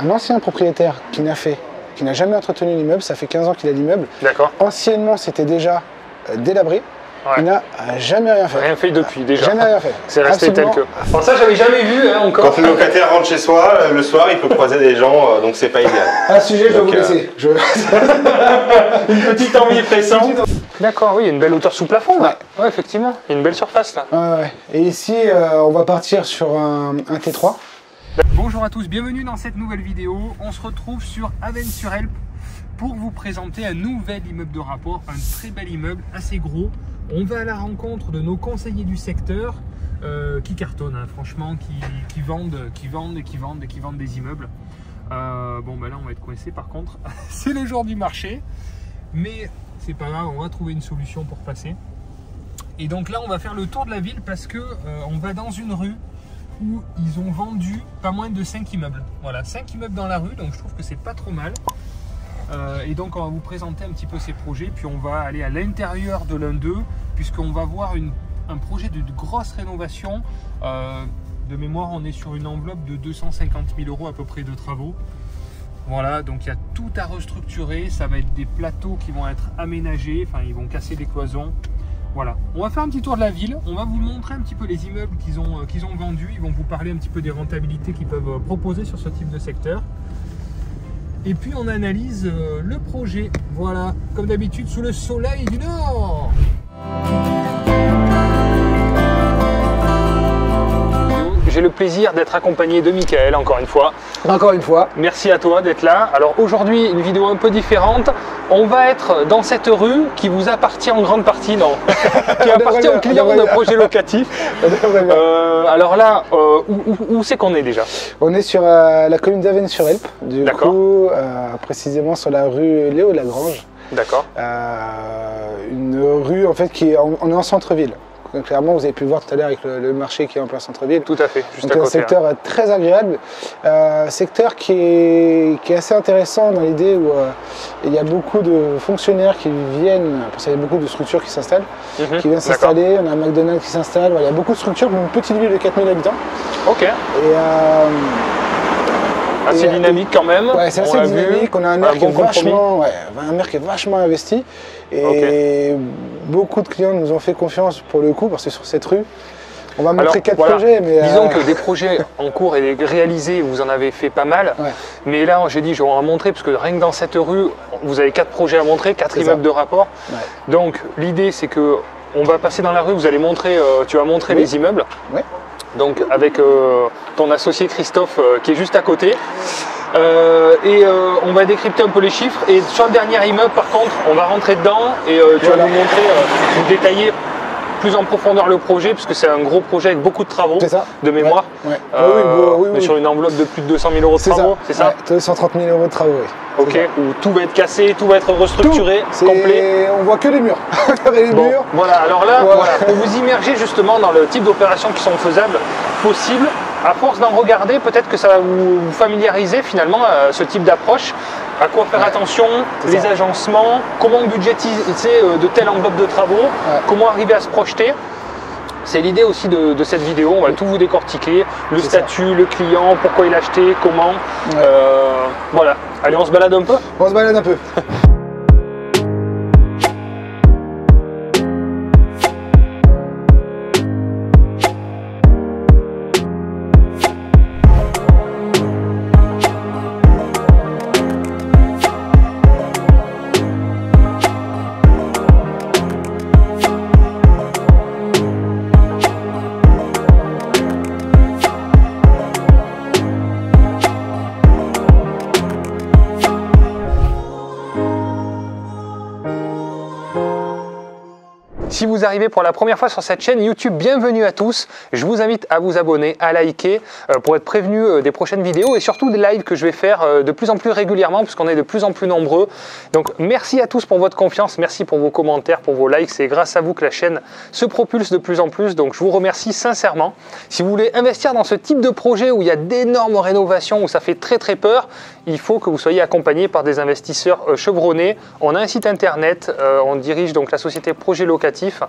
un ancien propriétaire qui n'a jamais entretenu l'immeuble, ça fait 15 ans qu'il a l'immeuble. D'accord. Anciennement, c'était déjà délabré. Ouais. Il n'a jamais rien fait. Rien fait depuis déjà. Jamais rien fait. C'est resté Absolument. tel que. Bon, ça, j'avais jamais vu encore. Quand le locataire rentre chez soi, le soir, il peut croiser des gens, donc c'est pas idéal. À ce sujet, je vais vous laisser. Une petite envie pressante. D'accord, oui, il y a une belle hauteur sous plafond. Là. Ouais, effectivement. Il y a une belle surface là. Ouais. Et ici, on va partir sur un T3. Bonjour à tous, bienvenue dans cette nouvelle vidéo. On se retrouve sur Avesnes-sur-Helpe pour vous présenter un nouvel immeuble de rapport, un très bel immeuble, assez gros. On va à la rencontre de nos conseillers du secteur qui cartonnent, hein, franchement, qui vendent des immeubles. Bon, ben là, on va être coincé par contre. C'est le jour du marché, mais c'est pas grave, on va trouver une solution pour passer. Et donc là, on va faire le tour de la ville parce que on va dans une rue où ils ont vendu pas moins de 5 immeubles. Voilà, 5 immeubles dans la rue, donc je trouve que c'est pas trop mal. Et donc on va vous présenter un petit peu ces projets, puis on va aller à l'intérieur de l'un d'eux, puisqu'on va voir un projet de grosse rénovation. De mémoire, on est sur une enveloppe de 250 000 € à peu près de travaux. Voilà, donc il y a tout à restructurer, ça va être des plateaux qui vont être aménagés, enfin ils vont casser les cloisons. Voilà, on va faire un petit tour de la ville, on va vous montrer un petit peu les immeubles qu'ils ont vendus, ils vont vous parler un petit peu des rentabilités qu'ils peuvent proposer sur ce type de secteur. Et puis on analyse le projet, voilà, comme d'habitude sous le soleil du Nord. J'ai le plaisir d'être accompagné de Michael, encore une fois. Encore une fois. Merci à toi d'être là. Alors aujourd'hui, une vidéo un peu différente. On va être dans cette rue qui vous appartient en grande partie, non, qui appartient aux clients de projet locatif. Alors là, où c'est qu'on est déjà? On est sur la commune d'Avesnes-sur-Helpe, du coup, précisément sur la rue Léo Lagrange. D'accord. Une rue en fait on est en centre-ville. Donc, clairement, vous avez pu le voir tout à l'heure avec le marché qui est en plein centre-ville. Tout à fait, juste donc, à côté. Un secteur très agréable, secteur qui est assez intéressant dans l'idée où il y a beaucoup de fonctionnaires qui viennent, parce qu'il y a beaucoup de structures qui s'installent, qui viennent s'installer. On a un McDonald's qui s'installe, voilà, il y a beaucoup de structures pour une petite ville de 4000 habitants. Ok. Assez dynamique quand même. Ouais, c'est assez dynamique. On a un maire qui est vachement investi. Et beaucoup de clients nous ont fait confiance pour le coup, parce que sur cette rue, on va montrer 4 projets. Mais disons que des projets en cours et réalisés, vous en avez fait pas mal. Ouais. Mais là, j'ai dit, je vais en montrer, parce que rien que dans cette rue, vous avez 4 projets à montrer, 4 immeubles de rapport. Ouais. Donc l'idée, c'est que on va passer dans la rue, vous allez montrer, tu vas montrer les immeubles. Ouais. Donc avec ton associé Christophe qui est juste à côté. On va décrypter un peu les chiffres. Et sur le dernier immeuble, par contre, on va rentrer dedans et tu vas nous montrer, nous détailler plus en profondeur le projet, puisque c'est un gros projet avec beaucoup de travaux, de mémoire. Ouais. Mais sur une enveloppe de plus de 200 000 € de travaux, c'est ça? 230 000 € de travaux, oui. Ok, où tout va être cassé, tout va être restructuré, complet. On voit que les murs. Murs. Voilà, alors là, voilà, pour vous immerger justement dans le type d'opérations qui sont faisables, possibles, à force d'en regarder, peut-être que ça va vous familiariser finalement à ce type d'approche. À quoi faire attention, les agencements, comment budgétiser de telle enveloppe de travaux, comment arriver à se projeter. C'est l'idée aussi de cette vidéo, on va tout vous décortiquer, le statut, le client, pourquoi il a acheté, comment. Voilà, allez, on se balade un peu? On se balade un peu. Si vous arrivez pour la première fois sur cette chaîne YouTube, bienvenue à tous. Je vous invite à vous abonner, à liker pour être prévenu des prochaines vidéos et surtout des lives que je vais faire de plus en plus régulièrement puisqu'on est de plus en plus nombreux. Donc merci à tous pour votre confiance, merci pour vos commentaires, pour vos likes. C'est grâce à vous que la chaîne se propulse de plus en plus. Donc je vous remercie sincèrement. Si vous voulez investir dans ce type de projet où il y a d'énormes rénovations, où ça fait très peur, il faut que vous soyez accompagné par des investisseurs chevronnés. On a un site internet, on dirige donc la société Projet Locatif. locatif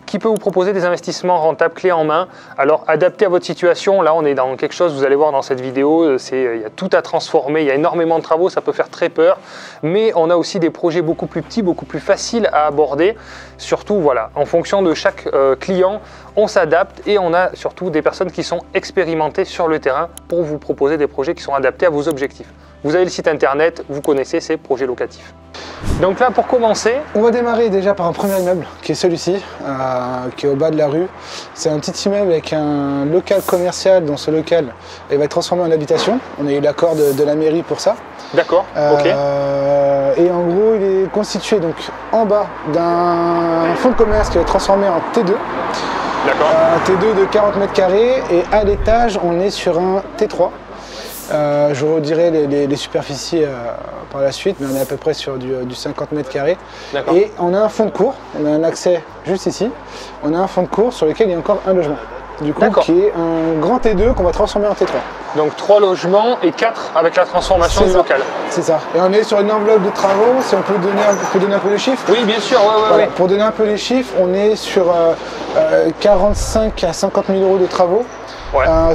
qui peut vous proposer des investissements rentables clés en main. Alors adapté à votre situation, là on est dans quelque chose, vous allez voir dans cette vidéo, il y a tout à transformer, il y a énormément de travaux, ça peut faire très peur, mais on a aussi des projets beaucoup plus petits, beaucoup plus faciles à aborder. Surtout voilà, en fonction de chaque client, on s'adapte et on a surtout des personnes qui sont expérimentées sur le terrain pour vous proposer des projets qui sont adaptés à vos objectifs. Vous avez le site internet, vous connaissez ces projets locatifs. Donc là, pour commencer, on va démarrer déjà par un premier immeuble qui est celui-ci, qui est au bas de la rue. C'est un petit immeuble avec un local commercial. Dans ce local, il va être transformé en habitation. On a eu l'accord de la mairie pour ça. D'accord, ok. Et en gros, il est constitué donc en bas d'un fonds de commerce qui va être transformé en T2. D'accord. T2 de 40 mètres carrés et à l'étage, on est sur un T3. Je redirai les superficies par la suite, mais on est à peu près sur du 50 mètres carrés. Et on a un fond de cour, on a un accès juste ici. On a un fond de cour sur lequel il y a encore un logement. Du coup, qui est un grand T2 qu'on va transformer en T3. Donc 3 logements et 4 avec la transformation du local. C'est ça. Et on est sur une enveloppe de travaux, si on peut donner un peu les chiffres. Oui, bien sûr, Voilà. Pour donner un peu les chiffres, on est sur 45 à 50 000 euros de travaux,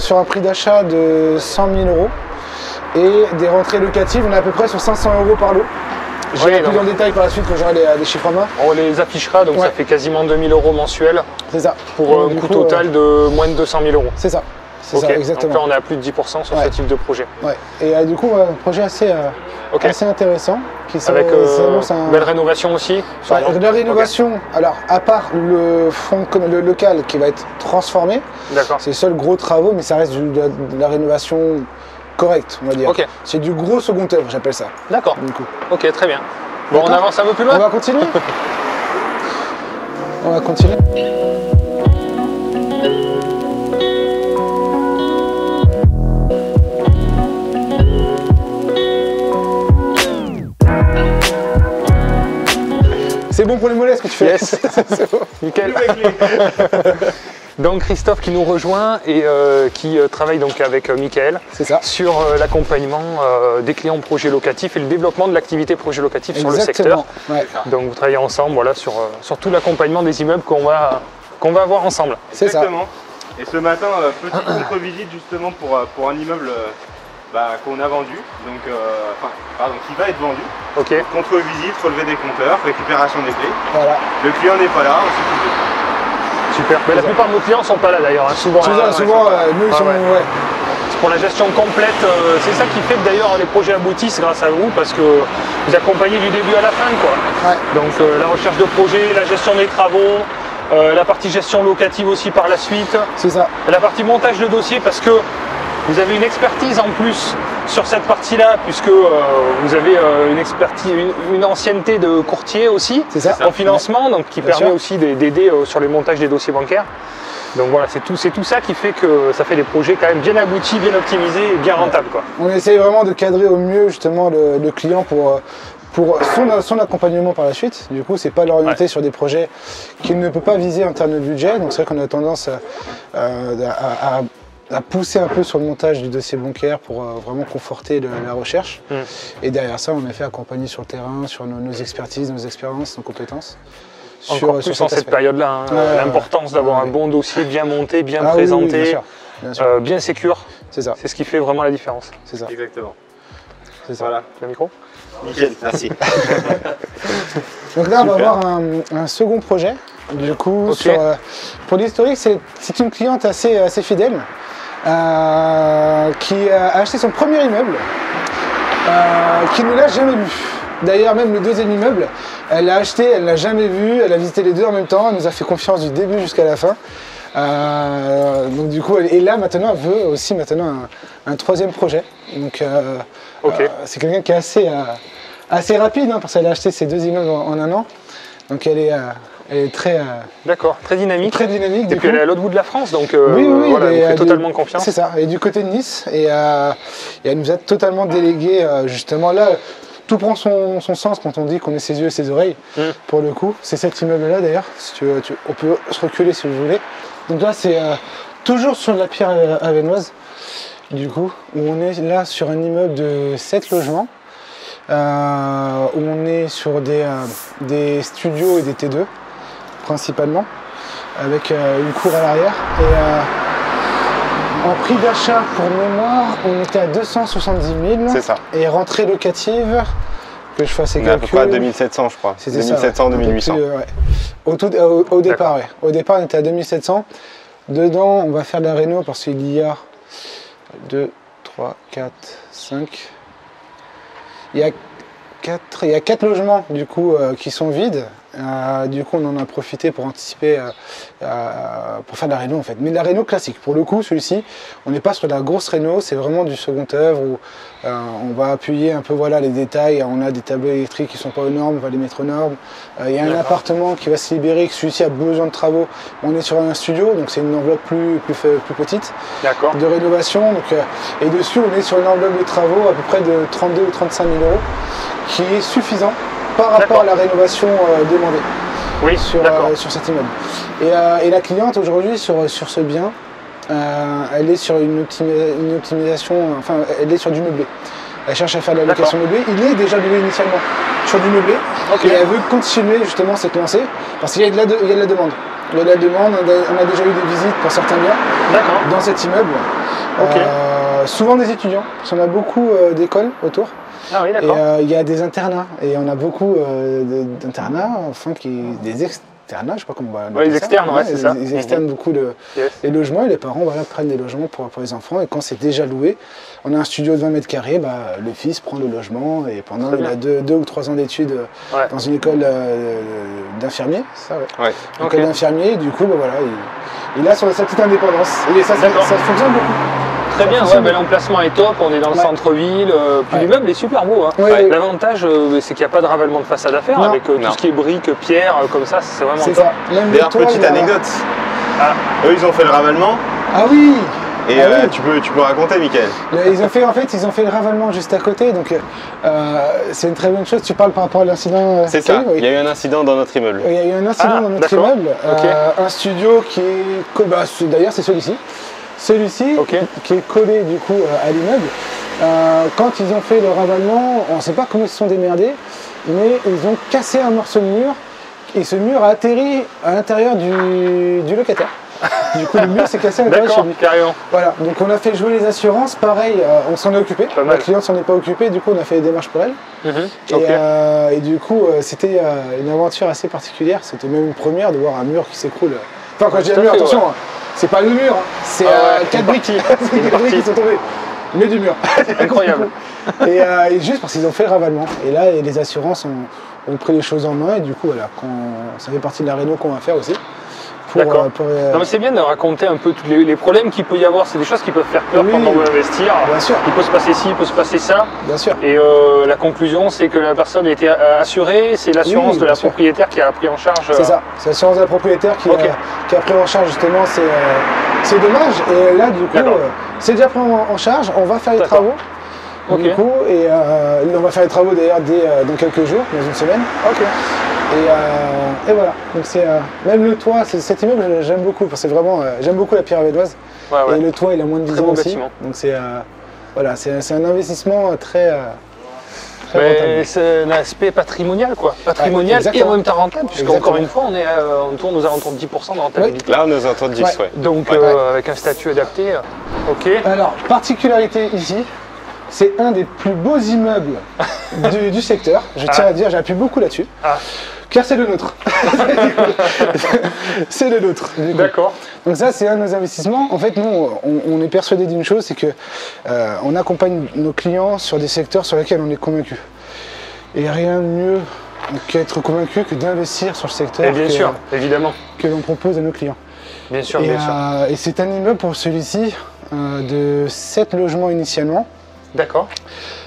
sur un prix d'achat de 100 000 euros. Et des rentrées locatives, on est à peu près sur 500 euros par lot. J'irai plus en détail par la suite quand j'aurai les chiffres en main. On les affichera, donc ça fait quasiment 2000 euros mensuels. C'est ça. Pour un coût total de moins de 200 000 euros. C'est ça. C'est ça, exactement. Donc là, on est à plus de 10% sur ce type de projet. Ouais. Et du coup, un projet assez intéressant. Avec belle rénovation aussi. La rénovation, alors à part le local qui va être transformé, c'est le seul gros travaux, mais ça reste de la rénovation correcte, on va dire. C'est du gros second œuvre, j'appelle ça. D'accord. Ok, très bien. Bon, on avance un peu plus loin. On va continuer. On va continuer. C'est bon pour les mollets ce que tu fais. Yes. C'est bon. Nickel. Donc Christophe qui nous rejoint et qui travaille donc avec Michael sur l'accompagnement des clients projets locatifs et le développement de l'activité projet locatif sur le secteur. Donc vous travaillez ensemble sur tout l'accompagnement des immeubles qu'on va voir ensemble. C'est ça. Et ce matin, petite contre-visite justement pour un immeuble qu'on a vendu, donc qui va être vendu. Contre-visite, relevé des compteurs, récupération des clés. Voilà. Le client n'est pas là, on s'occupe de tout. Super. Mais la plupart de nos clients ne sont pas là d'ailleurs. Souvent, nous, ils sont. C'est pour la gestion complète. C'est ça qui fait que d'ailleurs les projets aboutissent grâce à vous parce que vous accompagnez du début à la fin. Donc la recherche de projet, la gestion des travaux, la partie gestion locative aussi par la suite. C'est ça. La partie montage de dossier parce que vous avez une expertise en plus sur cette partie-là, puisque vous avez une expertise, une ancienneté de courtier aussi en financement, donc qui permet aussi d'aider sur les montages des dossiers bancaires. Donc voilà, c'est tout ça qui fait que ça fait des projets quand même bien aboutis, bien optimisés et bien rentables. On essaye vraiment de cadrer au mieux justement le client pour son accompagnement par la suite. Du coup, c'est pas l'orienter sur des projets qu'il ne peut pas viser en termes de budget. Donc c'est vrai qu'on a tendance à pousser un peu sur le montage du dossier bancaire pour vraiment conforter la recherche. Et derrière ça, on a fait accompagner sur le terrain, sur nos expertises, nos expériences, nos compétences. Encore plus en cette période-là, l'importance d'avoir un bon dossier bien monté, bien présenté, bien sécure. C'est ça. C'est ce qui fait vraiment la différence. C'est ça. Exactement. C'est ça. Voilà. Le micro ? Nickel, merci. Donc là, on va voir un second projet. Du coup, pour l'historique, c'est une cliente assez fidèle qui a acheté son premier immeuble, qui ne l'a jamais vu. D'ailleurs, même le deuxième immeuble, elle l'a acheté, elle ne l'a jamais vu, elle a visité les deux en même temps, elle nous a fait confiance du début jusqu'à la fin. Donc du coup, et là maintenant, elle veut aussi un troisième projet. Donc c'est quelqu'un qui est assez rapide, parce qu'elle a acheté ses deux immeubles en un an. Donc elle est très... D'accord, très dynamique. Très dynamique. Et puis elle est à l'autre bout de la France, donc voilà, elle nous fait totalement confiance. C'est ça, et du côté de Nice, et elle nous a totalement délégué justement là. Tout prend son sens quand on dit qu'on est ses yeux et ses oreilles, pour le coup. C'est cet immeuble-là d'ailleurs, si on peut se reculer si vous voulez. Donc là, c'est toujours sur de la pierre avenoise, du coup, où on est là sur un immeuble de 7 logements, où on est sur des studios et des T2. principalement, avec une cour à l'arrière. Et en prix d'achat, pour mémoire, on était à 270 000. C'est ça. Et rentrée locative, que je fasse les calculs. À peu près à 2700, je crois. 2700, 2800. Au départ, ouais. Au départ, on était à 2700. Dedans, on va faire de la réno parce qu'il y a 2, 3, 4, 5. Il y a 4 logements du coup qui sont vides. Du coup, on en a profité pour anticiper, pour faire de la réno en fait. Mais de la réno classique. Pour le coup, celui-ci, on n'est pas sur de la grosse réno, c'est vraiment du second œuvre où on va appuyer un peu voilà, les détails. On a des tableaux électriques qui ne sont pas aux normes, on va les mettre aux normes. Il y a un appartement qui va se libérer, que celui-ci a besoin de travaux. On est sur un studio, donc c'est une enveloppe plus petite de rénovation. Donc, et dessus, on est sur une enveloppe de travaux à peu près de 32 ou 35 000 euros, qui est suffisant par rapport à la rénovation demandée sur cet immeuble. Et la cliente aujourd'hui sur ce bien, elle est sur une optimisation, enfin elle est sur du meublé. Elle cherche à faire de la location meublée. Il est déjà loué initialement sur du meublé et elle veut continuer justement cette lancée parce qu'il y a de la demande. Il y a de la demande, on a déjà eu des visites pour certains biens dans cet immeuble. Souvent des étudiants, parce qu'on a beaucoup d'écoles autour. Ah oui, et il y a des internats, et on a beaucoup d'internats, enfin des externats, je sais pas comment on va appeler ça. Les externes, ouais, c'est ça. Ils externent beaucoup les logements, et les parents voilà, prennent des logements pour les enfants, et quand c'est déjà loué, on a un studio de 20 mètres carrés, le fils prend le logement, et pendant il a 2 ou 3 ans d'études dans une école d'infirmier, école d'infirmier, du coup, voilà, il a sa petite indépendance, et ça fonctionne beaucoup. Très bien, l'emplacement est top, on est dans le centre-ville, puis l'immeuble est super beau. Hein. L'avantage, c'est qu'il n'y a pas de ravalement de façade à faire, avec tout ce qui est briques, pierres, comme ça, c'est vraiment top. D'ailleurs, petite anecdote, eux ils ont fait le ravalement. Ah oui. Et tu peux raconter, Mickaël. Ils ont fait le ravalement juste à côté, donc c'est une très bonne chose. Tu parles par rapport à l'incident. C'est ça, il y a eu un incident dans notre immeuble. Il y a eu un incident dans notre immeuble, un studio qui est, d'ailleurs c'est celui-ci. Celui-ci, qui est collé du coup à l'immeuble, quand ils ont fait le ravalement, on ne sait pas comment ils se sont démerdés, mais ils ont cassé un morceau de mur et ce mur a atterri à l'intérieur du locataire. Du coup, le mur s'est cassé à l'intérieur de chez lui. Carrément. Voilà, donc on a fait jouer les assurances, pareil, on s'en est occupé. La cliente s'en est pas occupée, du coup on a fait des démarches pour elle. Et du coup, c'était une aventure assez particulière, c'était même une première de voir un mur qui s'écroule. Enfin, quand je dis un mur, attention, c'est pas le mur, c'est 4 briques qui sont tombées. Mais du mur. Incroyable. Et juste parce qu'ils ont fait le ravalement. Et là, les assurances ont pris les choses en main. Et du coup, voilà, ça fait partie de la réno qu'on va faire aussi. D'accord. Non, mais c'est bien de raconter un peu tous les problèmes qu'il peut y avoir. C'est des choses qui peuvent faire peur quand on veut investir. Bien sûr. Il peut se passer ci, il peut se passer ça. Bien sûr. Et la conclusion, c'est que la personne a été assurée. C'est l'assurance de la propriétaire qui a pris en charge. C'est ça. C'est l'assurance de la propriétaire qui a pris en charge justement ces dommages. Et là, du coup, c'est déjà pris en charge. On va faire les travaux. Du coup, et on va faire les travaux d'ailleurs dans quelques jours, dans une semaine. Et voilà, donc c'est même le toit, cet immeuble j'aime beaucoup parce que vraiment j'aime beaucoup la pierre avédoise et le toit il a moins de 10 ans aussi, donc c'est voilà, c'est un investissement très c'est un aspect patrimonial et en même temps rentable puisque encore une fois on tourne aux alentours de 10% de rentabilité. Là on est aux alentours de 10, donc avec un statut adapté. Alors particularité ici, c'est un des plus beaux immeubles du secteur, je tiens à dire, j'appuie beaucoup là-dessus. Car c'est le nôtre. C'est le nôtre. D'accord. Donc ça, c'est un de nos investissements. En fait, nous, on est persuadé d'une chose, c'est que on accompagne nos clients sur des secteurs sur lesquels on est convaincu. Et rien de mieux qu'être convaincu que d'investir sur le secteur que l'on propose à nos clients. Bien sûr, bien sûr. Et c'est un immeuble pour celui-ci de 7 logements initialement. D'accord.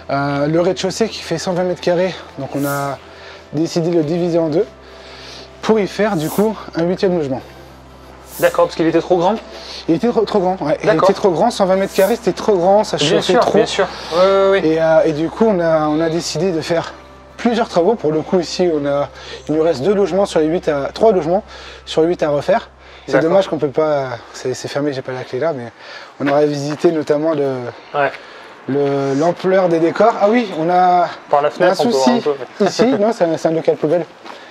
Le rez-de-chaussée qui fait 120 mètres carrés, donc on a décidé de le diviser en 2 pour y faire du coup un 8e logement. D'accord, parce qu'il était trop grand. Il était trop grand, il était trop grand, 120 mètres carrés c'était trop grand, ça chauffait trop. Bien sûr, Et du coup on a décidé de faire plusieurs travaux. Pour le coup ici il nous reste 2 logements sur les 3 logements sur les 8 à refaire. C'est dommage qu'on peut pas, c'est fermé, j'ai pas la clé là, mais on aurait visité notamment l'ampleur des décors. Ah oui, on a par la fenêtre, un souci ici. Non, c'est un local poubelle.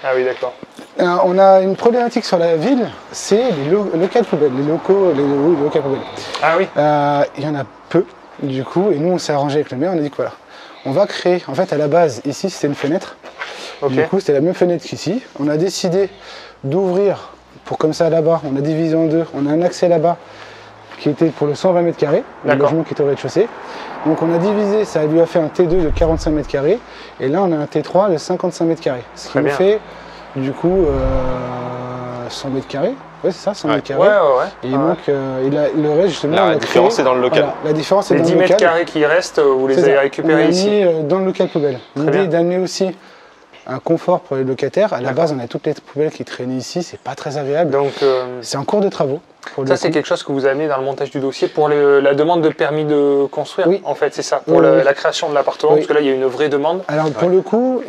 Ah oui, d'accord. On a une problématique sur la ville, c'est les locales poubelles, les locales poubelles. Ah oui. Il y en a peu, du coup, et nous on s'est arrangé avec le maire, on a dit que voilà, on va créer, en fait à la base, ici c'était une fenêtre, du coup c'était la même fenêtre qu'ici. On a décidé d'ouvrir, pour comme ça là-bas, on a divisé en deux, on a un accès là-bas qui était pour le 120 mètres carrés, le logement qui était au rez-de-chaussée. Donc on a divisé, ça lui a fait un T2 de 45 mètres carrés, et là on a un T3 de 55 mètres carrés. Ce qui nous fait du coup 100 mètres carrés. Ouais, c'est ça, 100 mètres carrés. Et il manque, le reste justement. La différence c'est dans le local. Voilà, la différence c'est dans le local. Les 10 mètres carrés qui restent, vous les avez récupérés ici. On a mis dans le local poubelle. L'idée est d'amener aussi un confort pour les locataires. À la base, on a toutes les poubelles qui traînaient ici, c'est pas très agréable. Donc c'est en cours de travaux. Ça, c'est quelque chose que vous avez amené dans le montage du dossier pour la demande de permis de construire. Oui. En fait, c'est ça, pour la création de l'appartement, parce que là, il y a une vraie demande. Alors pour le coup,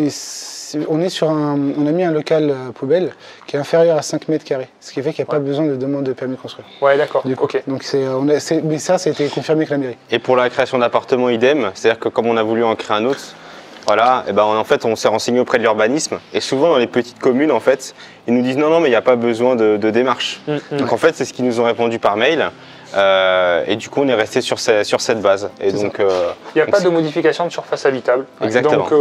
on a mis un local poubelle qui est inférieur à 5 mètres carrés, ce qui fait qu'il n'y a pas besoin de demande de permis de construire. Ouais, d'accord. Ok. Donc mais ça a été confirmé avec la mairie. Et pour la création d'appartements, idem, c'est-à-dire que comme on a voulu en créer un autre. Voilà, et ben en fait on s'est renseigné auprès de l'urbanisme et souvent dans les petites communes en fait ils nous disent non mais il n'y a pas besoin de démarche. Donc en fait c'est ce qu'ils nous ont répondu par mail et du coup on est resté sur cette base. Et donc il n'y a pas de modification de surface habitable. Exactement. Donc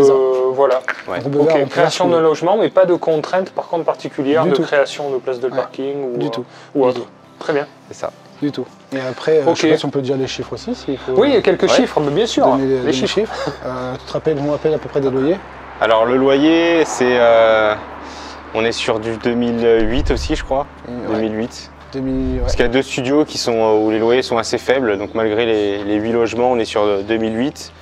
voilà. Ouais. Ok, création de logement mais pas de contraintes par contre particulières de création de places de parking ou autre. Très bien. C'est ça. Du tout. Et après, je sais pas si on peut dire les chiffres aussi. Oui, il y a quelques chiffres, mais bien sûr. Les chiffres. Tu te rappelles, on rappelle à peu près des loyers? Alors le loyer, c'est, on est sur du 2008 aussi, je crois. 2008. Parce qu'il y a 2 studios où les loyers sont assez faibles, donc malgré les 8 logements, on est sur 2008.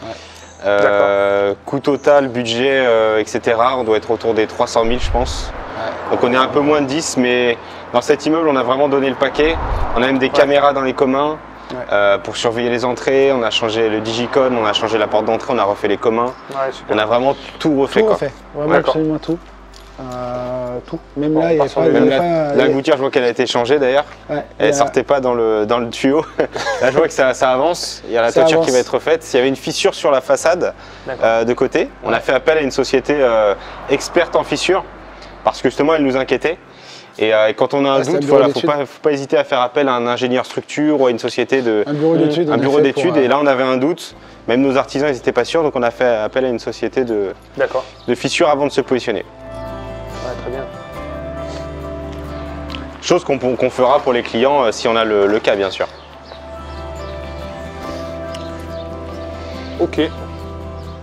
Coût total, budget, etc. On doit être autour des 300 000, je pense. Donc on est un peu moins de 10, mais dans cet immeuble, on a vraiment donné le paquet. On a même des caméras dans les communs pour surveiller les entrées. On a changé le digicode, on a changé la porte d'entrée, on a refait les communs. On a vraiment tout refait. Tout refait, vraiment absolument tout. Tout. Même là, il n'y a pas... La gouttière, je vois qu'elle a été changée d'ailleurs. Elle ne sortait pas dans le tuyau. Là, je vois que ça avance. Il y a la toiture qui va être refaite. Il y avait une fissure sur la façade de côté. On a fait appel à une société experte en fissures parce que justement, elle nous inquiétait. Et quand on a un doute, il ne faut pas hésiter à faire appel à un ingénieur structure ou à une société un bureau d'études. Un bureau d'études. Et là, on avait un doute. Même nos artisans, ils n'étaient pas sûrs. Donc, on a fait appel à une société de fissures avant de se positionner. Ouais, très bien. Chose qu'on fera pour les clients si on a le cas, bien sûr. Ok.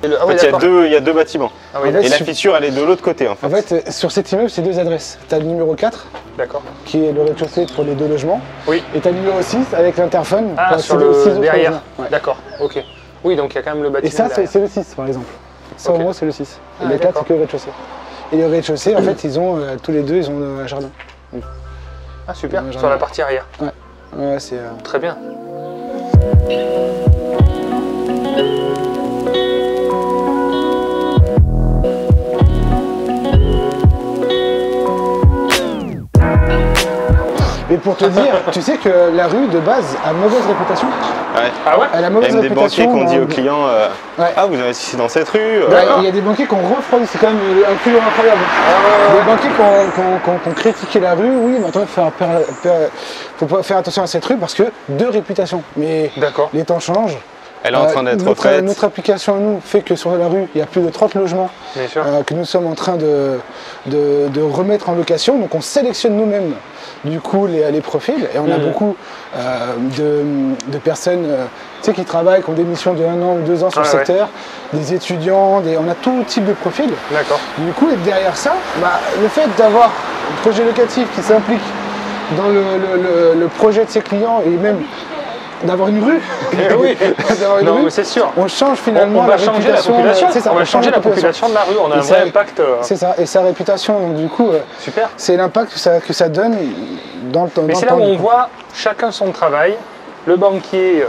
En fait, il y a deux bâtiments. Et la fissure, elle est de l'autre côté. En fait, sur cet immeuble, c'est 2 adresses. Tu as le numéro 4, qui est le rez-de-chaussée pour les 2 logements. Oui. Et tu as le numéro 6 avec l'interphone. Ah, sur le derrière. D'accord, ok. Oui, donc il y a quand même le bâtiment. Et ça, c'est le 6, par exemple. Ça, au moins, c'est le 6. Et le 4, c'est que le rez-de-chaussée. Et le rez-de-chaussée, en fait, ils ont tous les 2, ils ont un jardin. Ah, super. Sur la partie arrière. Ouais, c'est... Très bien. Mais pour te dire, tu sais que la rue de base a mauvaise réputation. Ah ouais. Elle a mauvaise réputation. Des banquiers qui ont dit aux clients ah, vous investissez dans cette rue. Il y a des banquiers qui ont refroidi, c'est quand même un culot incroyable. Des banquiers qui ont critiqué la rue, oui, maintenant il faut faire attention à cette rue parce que de réputation. Mais les temps changent. Elle est en train d'être refaite. Notre application à nous fait que sur la rue, il y a plus de 30 logements que nous sommes en train de remettre en location. Donc on sélectionne nous-mêmes du coup les profils et on a beaucoup de personnes qui travaillent, qui ont des missions de 1 an ou 2 ans sur le secteur, des étudiants, on a tout type de profil. Du coup, et derrière ça, le fait d'avoir un projet locatif qui s'implique dans le projet de ses clients et même d'avoir une rue. Mais c'est sûr. On change finalement la réputation. On va changer la population de la rue. On a un vrai impact. C'est ça. Et sa réputation, donc du coup, c'est l'impact que ça donne dans le temps. Mais c'est là où on voit chacun son travail. Le banquier,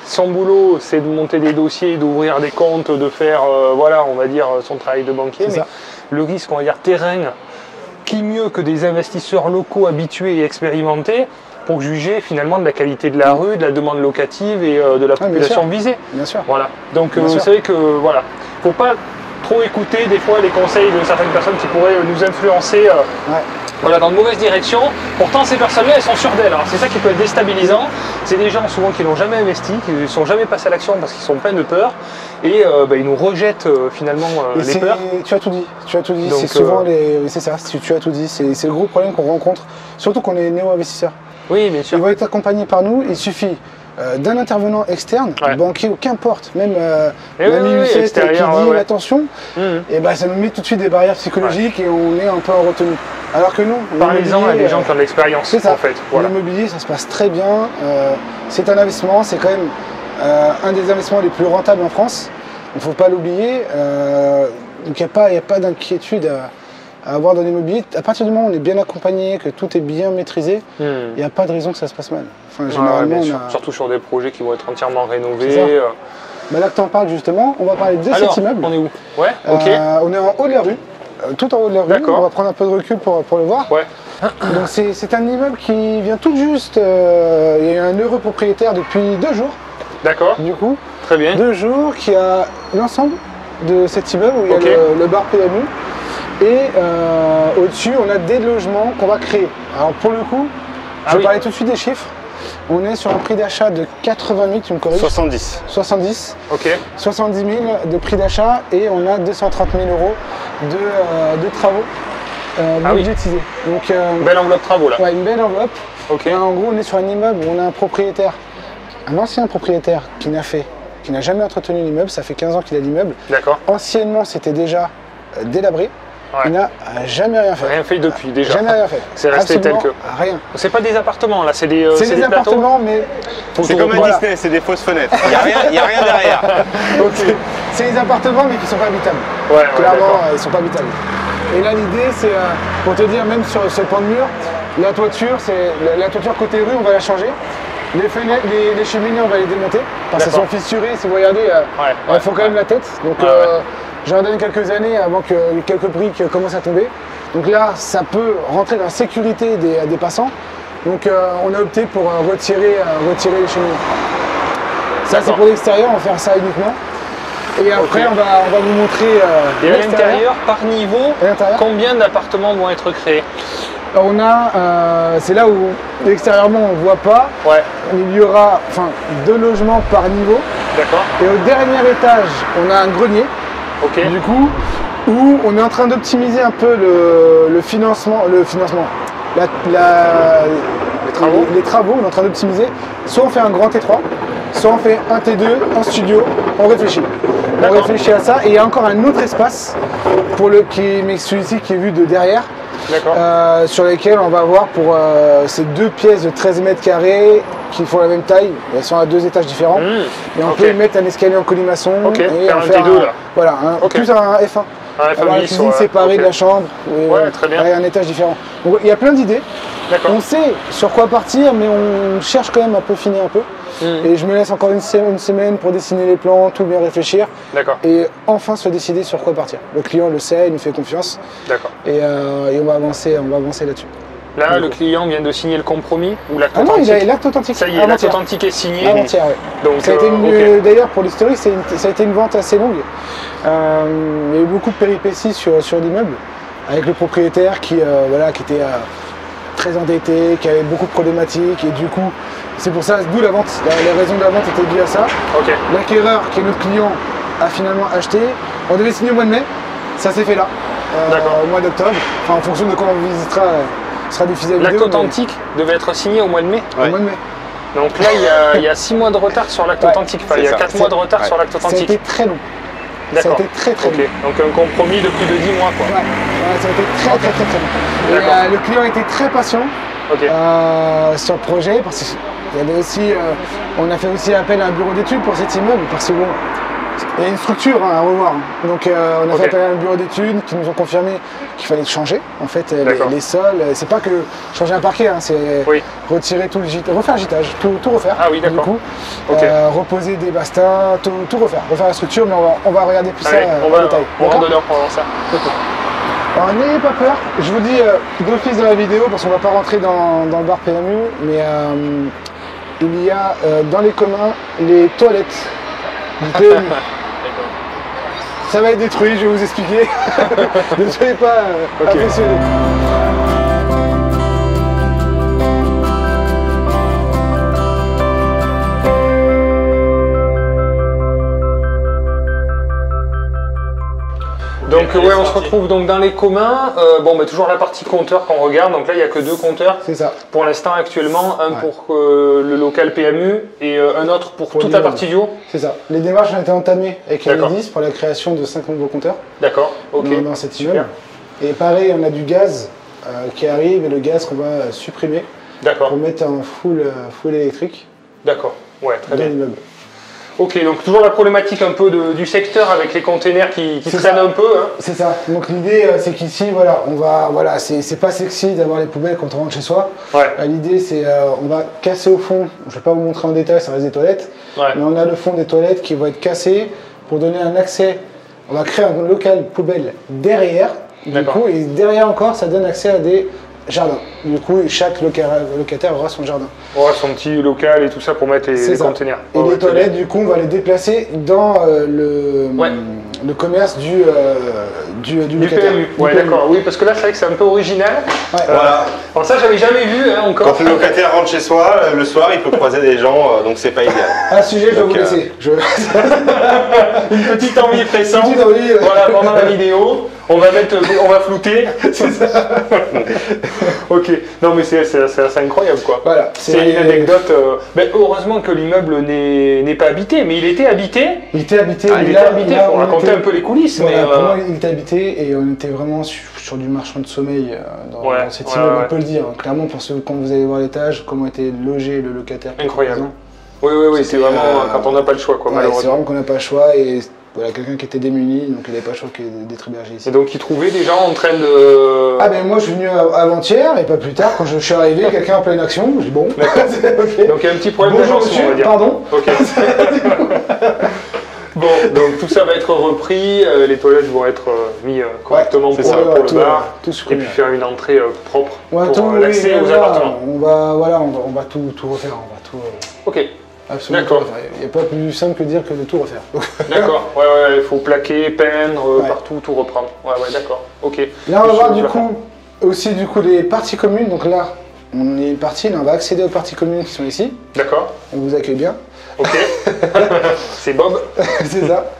son boulot, c'est de monter des dossiers, d'ouvrir des comptes, de faire, voilà, on va dire, son travail de banquier. Mais le risque, on va dire, terrain, qui mieux que des investisseurs locaux habitués et expérimentés pour juger finalement de la qualité de la rue, de la demande locative et de la population visée. Bien sûr. Voilà. Donc c'est vrai que voilà, faut pas trop écouter des fois les conseils de certaines personnes qui pourraient nous influencer voilà, dans de mauvaises directions. Pourtant ces personnes-là, elles sont sûres d'elles. C'est ça qui peut être déstabilisant. C'est des gens souvent qui n'ont jamais investi, qui ne sont jamais passés à l'action parce qu'ils sont pleins de peur et ils nous rejettent finalement les peurs. Tu as tout dit. C'est souvent c'est ça. Tu as tout dit. C'est le gros problème qu'on rencontre, surtout quand on est néo-investisseurs. Oui, bien sûr. Ils vont être accompagnés par nous. Il suffit d'un intervenant externe, banquier ou qu'importe, même extérieur, qui dit attention, et ça nous met tout de suite des barrières psychologiques et on est un peu en retenue. Alors que nous, parlez-en à des gens qui ont de l'expérience en fait. Voilà. L'immobilier, ça se passe très bien. C'est un investissement, c'est quand même un des investissements les plus rentables en France. Il ne faut pas l'oublier. Donc il n'y a pas d'inquiétude à avoir dans l'immobilier. À partir du moment où on est bien accompagné, que tout est bien maîtrisé, il n'y a pas de raison que ça se passe mal. Enfin, généralement, surtout sur des projets qui vont être entièrement rénovés. Là que tu en parles justement, on va parler de cet immeuble. On est où? Ouais, ok. On est en haut de la rue, tout en haut de la rue. On va prendre un peu de recul pour le voir. Ouais. Donc c'est un immeuble qui vient tout juste. Il y a un heureux propriétaire depuis 2 jours. D'accord. Du coup, très bien. 2 jours qui a l'ensemble de cet immeuble où il y a le bar PMU. Et au-dessus, on a des logements qu'on va créer. Alors pour le coup, je vais parler tout de suite des chiffres. On est sur un prix d'achat de 80 000, tu me corriges? 70. 70. Ok. 70 000 de prix d'achat et on a 230 000 euros de travaux budgétisés. Donc, belle enveloppe travaux là. Ouais, une belle enveloppe. Okay. En gros, on est sur un immeuble où on a un propriétaire, un ancien propriétaire qui n'a jamais entretenu l'immeuble. Ça fait 15 ans qu'il a l'immeuble. D'accord. Anciennement, c'était déjà délabré. Il n'a jamais rien fait. Rien fait depuis déjà. Jamais rien fait. C'est resté tel que. Rien. C'est pas des appartements là, c'est des appartements, mais. C'est comme à Disney, c'est des fausses fenêtres. Il n'y a rien derrière. C'est des appartements, mais qui ne sont pas habitables. Clairement, ils ne sont pas habitables. Et là, l'idée, c'est pour te dire, même sur ce pan de mur, la toiture côté rue, on va la changer. Les fenêtres, les cheminées, on va les démonter. Parce qu'elles sont fissurées. Si vous regardez, elles font quand même la tête. Donc, je leur donne quelques années avant que quelques briques commencent à tomber. Donc là, ça peut rentrer dans la sécurité des passants. Donc on a opté pour retirer les cheminées. Ça, c'est pour l'extérieur, on va faire ça uniquement. Et après, on va vous montrer et à l'intérieur, par niveau, combien d'appartements vont être créés? On a, c'est là où extérieurement on ne voit pas, il y aura 2 logements par niveau. D'accord. Et au dernier étage, on a un grenier. Du coup, où on est en train d'optimiser un peu les travaux, on est en train d'optimiser. Soit on fait un grand T3, soit on fait un T2, un studio, on réfléchit. On réfléchit à ça et il y a encore un autre espace mais celui-ci qui est vu de derrière. Sur lesquels on va voir pour ces 2 pièces de 13 mètres carrés qui font la même taille, elles sont à 2 étages différents. Et on peut y mettre un escalier en colimaçon et faire un T2 là. Voilà, plus un F1. Avoir la cuisine séparée de la chambre et un étage différent. Donc, il y a plein d'idées. On sait sur quoi partir, mais on cherche quand même à peaufiner un peu. Et je me laisse encore une semaine pour dessiner les plans, tout bien réfléchir. Et enfin se décider sur quoi partir. Le client le sait, il nous fait confiance. Et on va avancer là-dessus. Là, le client vient de signer le compromis ou l'acte authentique? Non, il a l'acte authentique. Ça y est, l'acte authentique est signé. Avant-hier, Donc, ça a été d'ailleurs, pour l'historique, ça a été une vente assez longue. Il y a eu beaucoup de péripéties sur l'immeuble, avec le propriétaire qui était très endetté, qui avait beaucoup de problématiques. Et du coup, c'est pour ça, d'où la vente. Les raisons de la vente étaient dues à ça. L'acquéreur, qui est notre client, a finalement acheté. On devait signer au mois de mai. Ça s'est fait là, au mois d'octobre. Enfin, en fonction de quand on visitera. Sera diffusé la vidéo. L'acte authentique devait être signé au mois de mai. Au mois de mai. Donc là, il y a 6 mois de retard sur l'acte authentique. Enfin, il y a 4 mois de retard sur l'acte authentique. Ça a été très long. Ça a été très long. Donc un compromis de plus de 10 mois. Ça a été très long. Et, le client était très patient sur le projet parce qu'il y avait aussi, on a fait aussi appel à un bureau d'études pour cet immeuble parce que bon, il y a une structure à revoir. Donc on a fait appel à un bureau d'études qui nous ont confirmé qu'il fallait changer en fait les sols. C'est pas que changer un parquet, c'est retirer tout le gitage, refaire le gitage, tout refaire. Ah oui, d'accord. Reposer des bastins, tout refaire la structure, mais on va regarder plus ça en détail. On rentre dedans, on va voir ça. Alors n'ayez pas peur, je vous dis d'office dans la vidéo, parce qu'on va pas rentrer dans le bar PMU, mais il y a dans les communs les toilettes du PMU. Ça va être détruit, je vais vous expliquer. Ne soyez pas impressionnés. Donc ouais, on se retrouve donc dans les communs. Bon, bah, toujours la partie compteur qu'on regarde. Donc là, il n'y a que 2 compteurs. C'est ça. Pour l'instant, actuellement, un pour le local PMU et un autre pour toute la partie du haut. C'est ça. Les démarches ont été entamées avec Enedis pour la création de 5 nouveaux compteurs. D'accord. Ok. Dans cet immeuble. Et pareil, on a du gaz qui arrive et le gaz qu'on va supprimer. D'accord. Pour mettre en full électrique. D'accord. Ouais, très bien. L'immeuble. Ok, donc toujours la problématique un peu du secteur avec les containers qui traînent un peu. Hein. C'est ça. Donc l'idée, c'est qu'ici, voilà, c'est pas sexy d'avoir les poubelles quand on rentre chez soi. Ouais. L'idée, c'est on va casser au fond. Je vais pas vous montrer en détail, ça reste des toilettes. Ouais. Mais on a le fond des toilettes qui va être cassé pour donner un accès. On va créer un local poubelle derrière. Du coup, et derrière encore, ça donne accès à des jardin. Du coup, chaque locataire aura son jardin. Aura son petit local et tout ça pour mettre les containers. Et les toilettes, du coup, on va les déplacer dans le commerce du locataire. PMU. Ouais, d'accord. Oui, parce que là, c'est vrai que c'est un peu original. Ouais. Voilà. Alors ça, j'avais jamais vu encore. Quand le locataire rentre chez soi, le soir, il peut croiser des gens, donc c'est pas idéal. Un sujet, je vais vous laisser. Une petite envie pressante. Une petite envie, voilà, pendant la vidéo. On va flouter. C'est ça. Ok. Non, mais c'est incroyable, quoi. Voilà. C'est une anecdote. Mais heureusement que l'immeuble n'est pas habité, mais il était habité. Il était habité. Il était habité. Il faut raconter un peu les coulisses. Voilà, vraiment, il était habité et on était vraiment sur du marchand de sommeil dans cet immeuble, on peut le dire. Clairement, quand vous allez voir l'étage, comment était logé le locataire. Incroyable. Oui, c'est vraiment quand on n'a pas le choix, quoi, malheureusement. C'est vraiment qu'on n'a pas le choix et voilà, quelqu'un qui était démuni, donc il n'avait pas le choix d'être hébergé ici. Et donc il trouvait des gens en train de... Ah ben moi je suis venu avant-hier et pas plus tard, quand je suis arrivé, quelqu'un en pleine action, j'ai dit bon. Okay. Donc il y a un petit problème Bonjour d'agencement, monsieur, on va dire. Pardon. Ok. Bon, donc tout ça va être repris, les toilettes vont être mis correctement pour le bar, et puis faire une entrée propre pour l'accès aux appartements. On va tout refaire, on va tout... Ok. Absolument. D'accord. Il n'y a pas plus simple que de dire que de tout refaire. D'accord, ouais, il faut plaquer, peindre, partout, tout reprendre. Ouais, d'accord, ok. Là, on va voir aussi les parties communes. Donc là, on est parti, là, on va accéder aux parties communes qui sont ici. D'accord. On vous accueille bien. Ok. C'est Bob. C'est ça.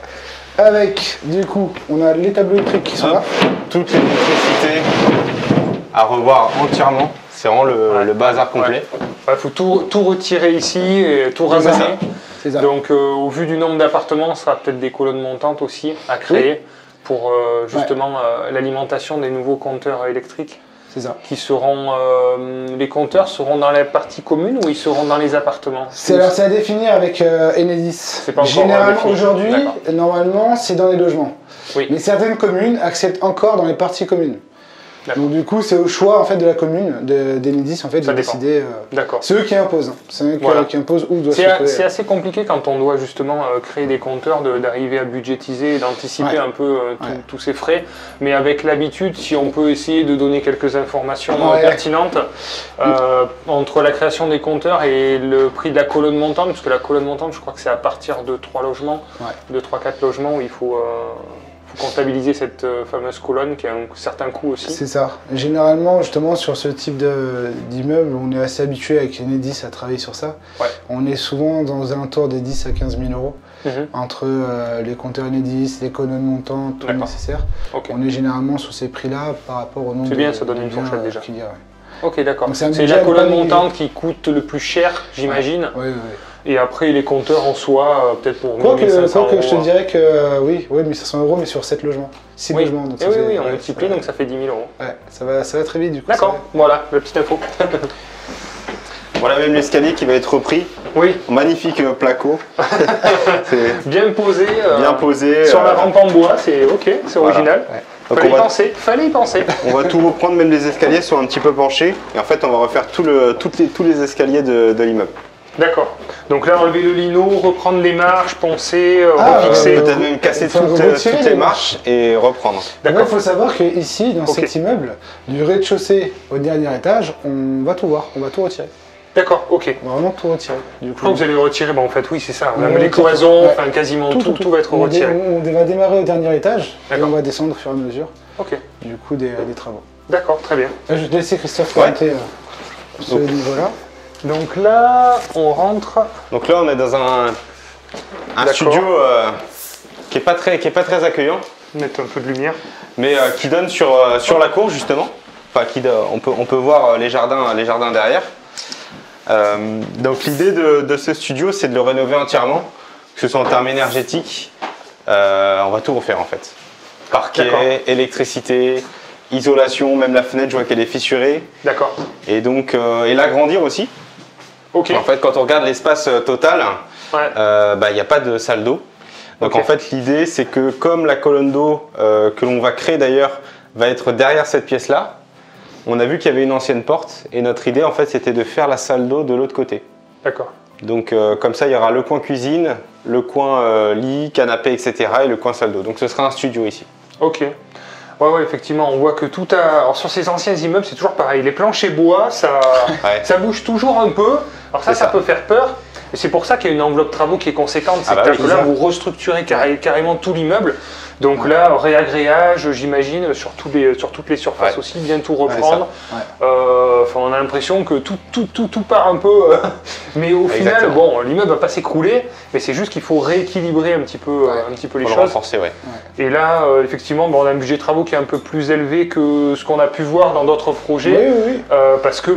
Avec, du coup, on a les tableaux électriques qui sont là. Toute l'électricité à revoir entièrement. C'est vraiment le bazar complet. Il faut tout retirer ici et tout ramasser. Donc au vu du nombre d'appartements, ce sera peut-être des colonnes montantes aussi à créer pour justement l'alimentation des nouveaux compteurs électriques. C'est ça. Qui seront, les compteurs seront dans la partie commune ou ils seront dans les appartements? C'est à définir avec Enedis. Généralement aujourd'hui, normalement, c'est dans les logements. Oui. Mais certaines communes acceptent encore dans les parties communes. Donc du coup, c'est au choix en fait de la commune, d'Enedis en fait, de décider. C'est eux qui imposent. C'est eux qui imposent où doit se trouver. C'est assez compliqué quand on doit justement créer des compteurs, d'arriver à budgétiser et d'anticiper un peu tous ces frais. Mais avec l'habitude, si on peut essayer de donner quelques informations pertinentes entre la création des compteurs et le prix de la colonne montante, parce que la colonne montante, je crois que c'est à partir de 3 logements, de 3-4 logements où il faut comptabiliser cette fameuse colonne qui a un certain coût aussi. C'est ça. Généralement, justement, sur ce type d'immeuble, on est assez habitué avec Enedis à travailler sur ça. On est souvent dans un tour des 10 à 15 000 euros entre les compteurs Enedis, les colonnes montantes, tout le nécessaire. On est généralement sur ces prix-là par rapport au nombre de... C'est bien, ça donne une fourchette déjà. Ok, d'accord. C'est la colonne montante qui coûte le plus cher, j'imagine. Oui. Et après, les compteurs en soi, peut-être pour 1500 euros. Je te dirais que oui, 1500 euros, mais sur 7 logements. 6 logements. Donc oui, on multiplie, donc ça fait 10 000 euros. Ouais, ça va très vite du coup. D'accord, voilà, la petite info. Voilà même l'escalier qui va être repris. Oui. Magnifique placo. Bien posé. Bien posé. Sur la rampe en bois, c'est ok, c'est original. Fallait y penser. On va tout reprendre, même les escaliers sont un petit peu penchés. Et en fait, on va refaire tous les escaliers de l'immeuble. D'accord. Donc là, enlever le lino, reprendre les marches, poncer, refixer. Peut-être même casser toutes les marches et reprendre. D'accord. Il faut savoir qu'ici, dans cet immeuble, du rez-de-chaussée au dernier étage, on va tout voir, on va tout retirer. D'accord, ok. On va vraiment tout retirer. Du coup, vous allez le retirer, en fait, oui, c'est ça. Même les cloisons, enfin, quasiment tout va être retiré. On va démarrer au dernier étage et on va descendre au fur et à mesure. Ok. Du coup, des travaux. D'accord, très bien. Je vais te laisser Christophe commenter ce niveau-là. Donc là, on rentre. Donc là, on est dans un studio qui est pas très accueillant. Mettre un peu de lumière. Mais qui donne sur la cour justement. Enfin, on peut voir les jardins derrière. Donc l'idée de ce studio, c'est de le rénover entièrement, que ce soit en termes énergétiques. On va tout refaire en fait. Parquet, électricité, isolation, même la fenêtre, je vois qu'elle est fissurée. D'accord. Et donc, et l'agrandir aussi. Ok. En fait, quand on regarde l'espace total, il n'y a pas de salle d'eau. Donc en fait, l'idée, c'est que comme la colonne d'eau que l'on va créer d'ailleurs va être derrière cette pièce-là, on a vu qu'il y avait une ancienne porte et notre idée, en fait, c'était de faire la salle d'eau de l'autre côté. D'accord. Donc comme ça, il y aura le coin cuisine, le coin lit, canapé, etc. et le coin salle d'eau. Donc ce sera un studio ici. Ok. Ouais, effectivement, on voit que tout a... Alors, sur ces anciens immeubles, c'est toujours pareil. Les planchers bois, ça bouge toujours un peu. Alors ça peut faire peur. Et c'est pour ça qu'il y a une enveloppe travaux qui est conséquente. C'est que là, vous restructurez carrément tout l'immeuble. Donc là, réagréage, j'imagine, sur toutes les surfaces aussi, bien tout reprendre. On a l'impression que tout part un peu. Mais au final, bon, l'immeuble va pas s'écrouler, mais c'est juste qu'il faut rééquilibrer un petit peu les choses. Renforcer, Et là, effectivement, on a un budget de travaux qui est un peu plus élevé que ce qu'on a pu voir dans d'autres projets. Parce que,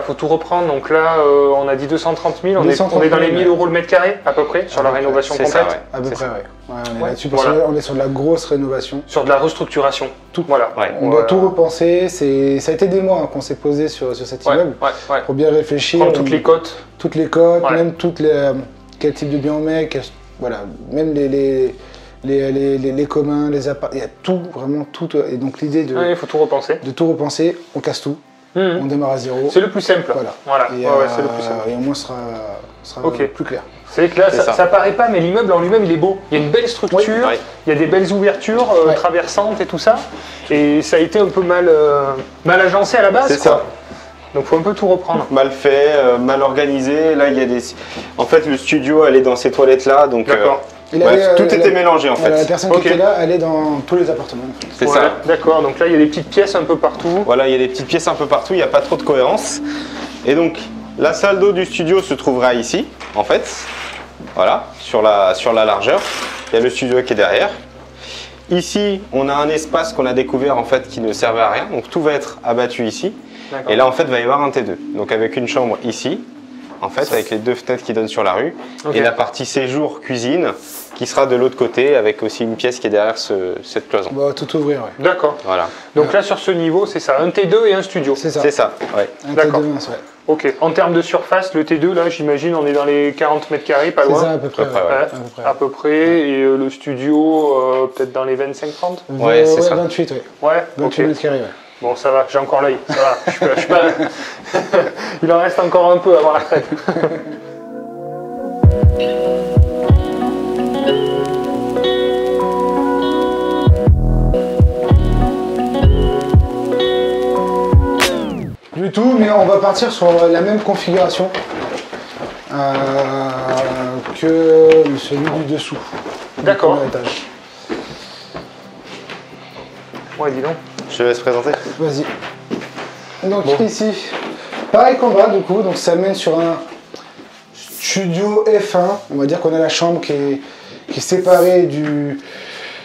faut tout reprendre. Donc là, on a dit 230 000, on est dans les 1 000 € le mètre carré, à peu près, sur la rénovation complète. À peu près, on est là-dessus, parce qu'on est sur de la grosse rénovation. Sur de la restructuration. Tout. Voilà. On doit tout repenser. Ça a été des mois qu'on s'est posé sur cet immeuble pour bien réfléchir. Prendre toutes les cotes. Toutes les cotes, même quel type de bien on met, même les communs, les apparts, il y a tout, vraiment tout. Et donc l'idée il faut tout repenser. De tout repenser, on casse tout. On démarre à zéro. C'est le plus simple. Voilà. C'est le plus simple. Et au moins, ce sera plus clair. C'est que là, ça paraît pas, mais l'immeuble en lui-même, il est beau. Il y a une belle structure, il y a des belles ouvertures traversantes et tout ça. Et ça a été un peu mal agencé à la base. C'est ça. Donc, il faut un peu tout reprendre. Mal fait, mal organisé. Là, il y a des... En fait, le studio, elle est dans ces toilettes-là. Donc, tout était mélangé en fait. La personne qui était là, elle est dans tous les appartements. En fait. C'est ça. D'accord, donc là il y a des petites pièces un peu partout. Voilà, il y a des petites pièces un peu partout, il n'y a pas trop de cohérence. Et donc la salle d'eau du studio se trouvera ici, en fait. Voilà, sur la largeur. Il y a le studio qui est derrière. Ici, on a un espace qu'on a découvert en fait qui ne servait à rien. Donc tout va être abattu ici. Et là en fait, il va y avoir un T2. Donc avec une chambre ici. En fait, avec les 2 fenêtres qui donnent sur la rue, et la partie séjour cuisine qui sera de l'autre côté, avec aussi une pièce qui est derrière cette cloison. On va tout ouvrir, D'accord. Voilà. Donc là, sur ce niveau, c'est ça, un T2 et un studio. C'est ça. C'est ça, D'accord. Ok. En termes de surface, le T2, là, j'imagine, on est dans les 40 mètres carrés, pas loin. C'est ça, à peu près. À peu près. Et le studio, peut-être dans les 25-30. Ouais, c'est ça. 28, Ouais. 28 mètres carrés, Bon, ça va, j'ai encore l'œil, ça va. Je suis pas... Il en reste encore un peu avant la retraite. Du tout, mais on va partir sur la même configuration que celui du dessous. D'accord. Ouais, dis donc. Je te laisse présenter. Vas-y. Donc ici, pareil qu'on va du coup, donc ça mène sur un studio F1. On va dire qu'on a la chambre qui est séparée de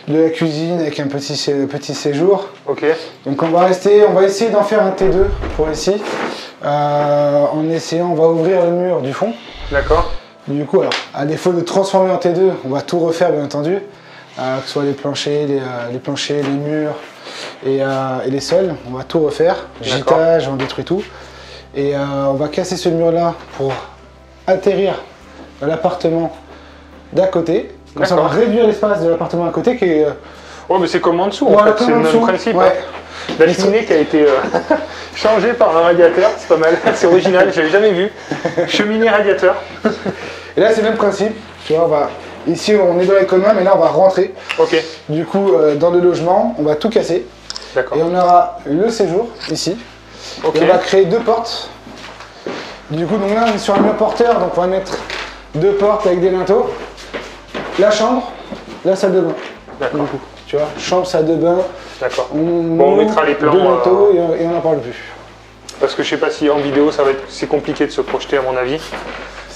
la cuisine avec un petit séjour. Ok. Donc on va essayer d'en faire un T2 pour ici. En essayant, on va ouvrir le mur du fond. D'accord. Du coup, alors, à défaut de transformer en T2, on va tout refaire bien entendu. Que ce soit les planchers, les murs. Et les sols, on va tout refaire, gîtage, on détruit tout. Et on va casser ce mur là pour atterrir dans l'appartement d'à côté. Comme ça on va réduire l'espace de l'appartement à côté qui est, Oh, mais c'est comme en dessous, en Voilà, fait, c'est le même principe. Ouais. Hein. La cheminée qui a été changée par un radiateur, c'est pas mal, c'est original, j'avais jamais vu. Cheminée radiateur. Et là, c'est le même principe. Tu vois, ici, on est dans les communs, mais là, on va rentrer. Ok. Du coup, dans le logement, on va tout casser. D'accord. Et on aura le séjour ici. Ok. Et on va créer 2 portes. Du coup, donc là, on est sur un mur porteur, donc on va mettre 2 portes avec des linteaux. La chambre, la salle de bain. D'accord. Du coup, tu vois, chambre, salle de bain. D'accord. On mettra les plans. 2 linteaux et on n'en parle plus. Parce que je sais pas si en vidéo, c'est compliqué de se projeter à mon avis.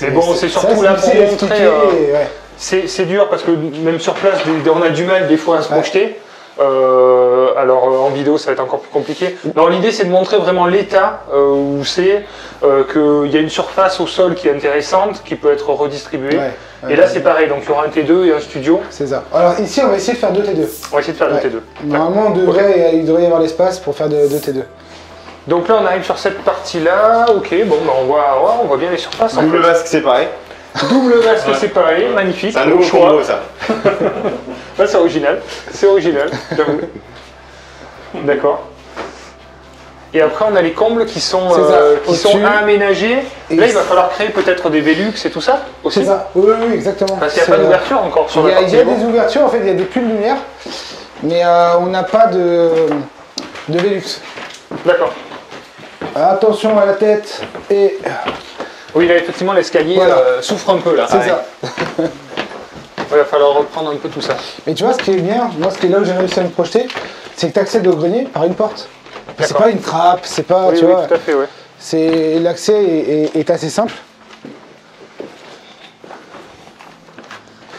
Mais bon, c'est ça, surtout là pour difficile à montrer. expliquer, ouais. C'est dur parce que même sur place, on a du mal des fois à se projeter. Alors en vidéo, ça va être encore plus compliqué. Non, l'idée c'est de montrer vraiment l'état où c'est, qu'il y a une surface au sol qui est intéressante, qui peut être redistribuée. Et là, c'est pareil. Donc il y aura un T2 et un studio. C'est ça. Alors ici, on va essayer de faire 2 T2. On va essayer de faire 2 T2. Normalement, il devrait y avoir l'espace pour faire 2 T2. Donc là, on arrive sur cette partie-là. Ok, bon, bah, on voit bien les surfaces. Double vasque séparé. Double vasque séparé, magnifique. C'est un nouveau choix, ça. Ouais, c'est original, j'avoue. D'accord. Et après, on a les combles qui sont aménagés. Et là, il va falloir créer peut-être des Velux et tout ça aussi. C'est ça, oui, exactement. Parce qu'il n'y a pas d'ouverture encore sur la partie. Il y a des ouvertures, en fait, il y a des puits de lumière, mais on n'a pas de Velux. D'accord. Attention à la tête et... Oui, là, effectivement, l'escalier souffre un peu, là. C'est ça. Il va falloir reprendre un peu tout ça. Mais tu vois, ce qui est bien, moi, ce qui est là où j'ai réussi à me projeter, c'est que tu accèdes au grenier par une porte. C'est pas une trappe, c'est pas, oui, tu vois, tout à fait, ouais. L'accès est assez simple.